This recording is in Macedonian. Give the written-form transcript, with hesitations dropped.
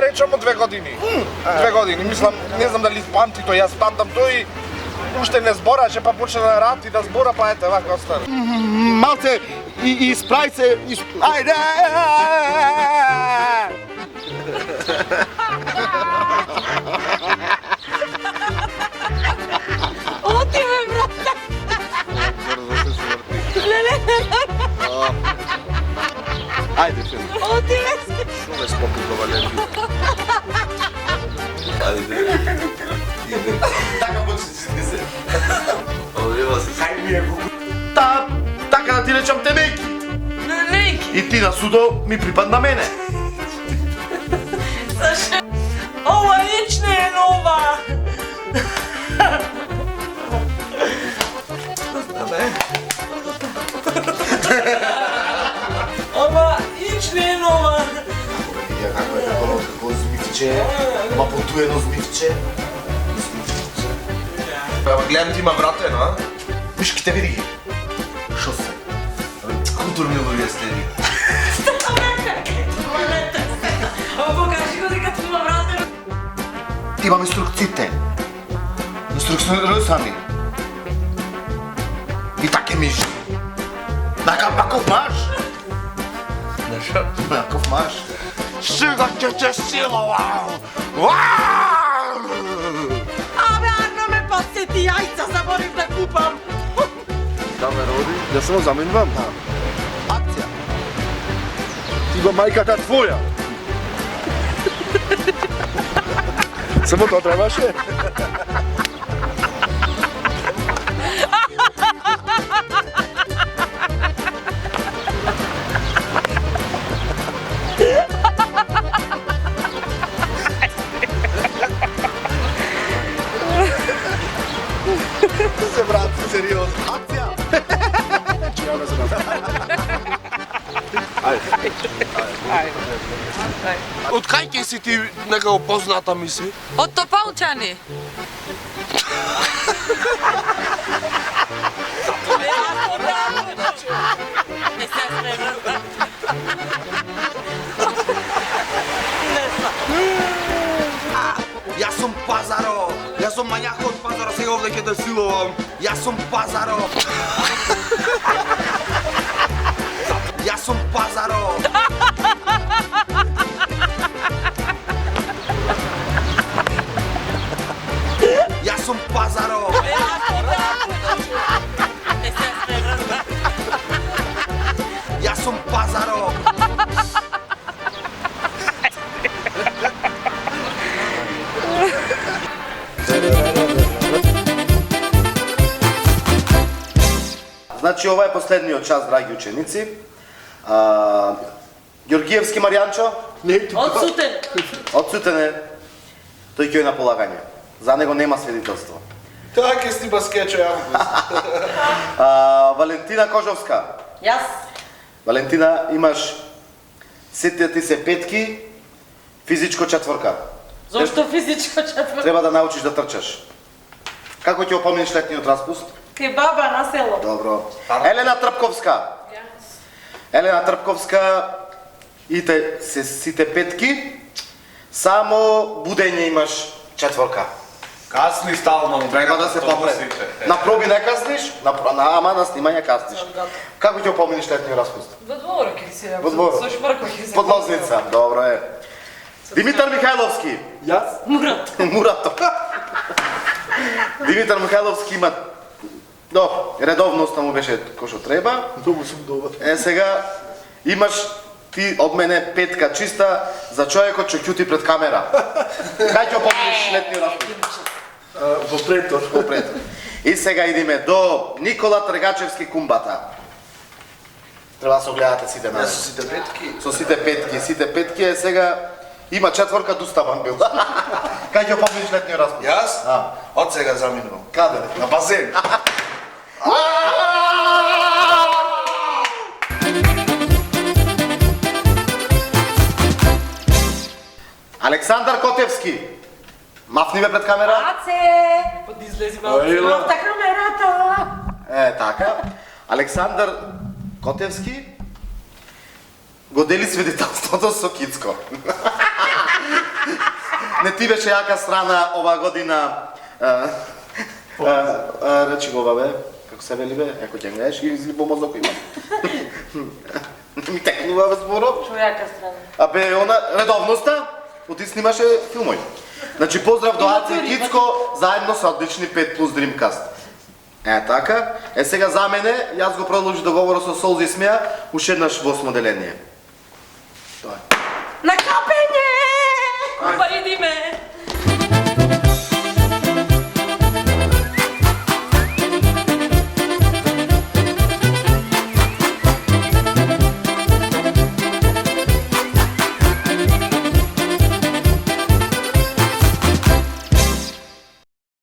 речемо 2 години. 2 години, мислам, не знам дали памти тој, јас памтам тој уште не збораше, па почна да рад и да збора, па ете, вака остана. Малце и справице, ајде! Оти ме, брате! Леле, Ајде, че. оти ме се! Што ме спокойно, Валентин? Ајде. Така почне се. Одива се. Хајде ми е го. Така да ти речам темејки. Лелейки! И ти на судо ми припадна мене. Саша! Ова ниč не е нова! Ова ниč не е нова! Видја како е како змивче, ма потуено змивче. Ама гледам ти има вратено, а? Мишките види ги. Шо се? Културни луѓе сте ви. Ама покажи го дека ти има вратено! Имам инструкциите. Инструкционирани. И така миш. Наков маш. Наков маш. Сега ќе те силовам. Абе, Арно ме подсети, јајца заборив да купам! Да ме роди, ја само заменувам. Акција. Ти го мајката твоја. Само тоа требаше. Се брат, сериозно. Акција. Чекаме се назад. Од кај ќе си ти некако позната мисли? Од Топалчани! Не се смејам. Јас сум Пазаро. Јас сум мањако од Пазаро, сега овде ќе те силувам. Јас сум Пазаро. Јас сум Пазаро. Јас сум Пазаро. Не се смејам. Јас сум Пазаро. Значи, ова е последниот час, драги ученици. Георгиевски Маријанчо, Одсутен! одсутен е. Тој ќе е на полагање. За него нема свидетелство. Тоа ќе снима скечо Август. Валентина Кожовска. Јас? Валентина, имаш сетите ти се петки, физичко четворка. Зошто физичко четврт? Треба да научиш да трчаш. Како ќе опомниш летниот распуст? Кај баба на село. Добро. Елена Трпковска. Елена Трпковска, ите се сите петки, само будење имаш четворка. Касни стално, Треба да се попре. На проби не касниш, ама на снимање касниш. Како ќе опомниш летниот распуст? Во дворот ќе си Во дворот. Со шмрко ќе се. Под Лозница, добро е. Димитар Михајловски. Јас? Мурат. Мурато. Димитар Михајловски има редовноста му беше кој што треба. Многу сум добар. Е сега имаш ти од мене петка чиста за човекот што ќути пред камера. Кај ќе опомниш летниот распуст? Во претор. Во претор. И сега идеме до Никола Тргачевски Кумбата. Треба да се огледате сите на. Со сите петки. Со сите петки е сега има четворка доставан бил. Кај ќе опомниш летниот распуст? Јас? Од сега заминувам. Каде? На базен. Александар Котевски. Мафни ме пред камера. Аце! Подизлези малку. Малта камерата! Е, така. Александар Котевски го дели свидетелството со Кицко. Не ти беше јака страна ова година. Речи го бабе, како се вели бе, ако ќе гледаш или злипо мозок имам. Ми текнува во зборот. Чујака страна. А бе, она редовноста, ти снимаше филмови. Значи поздрав до Аци и Кицко, заедно со одлични 5 плюс Dreamcast. Така. Сега за мене, јас го продолжи договорот со Солзи и Смеја, уште еднаш во осмоделение. Тоа е. На капење! Па идиме!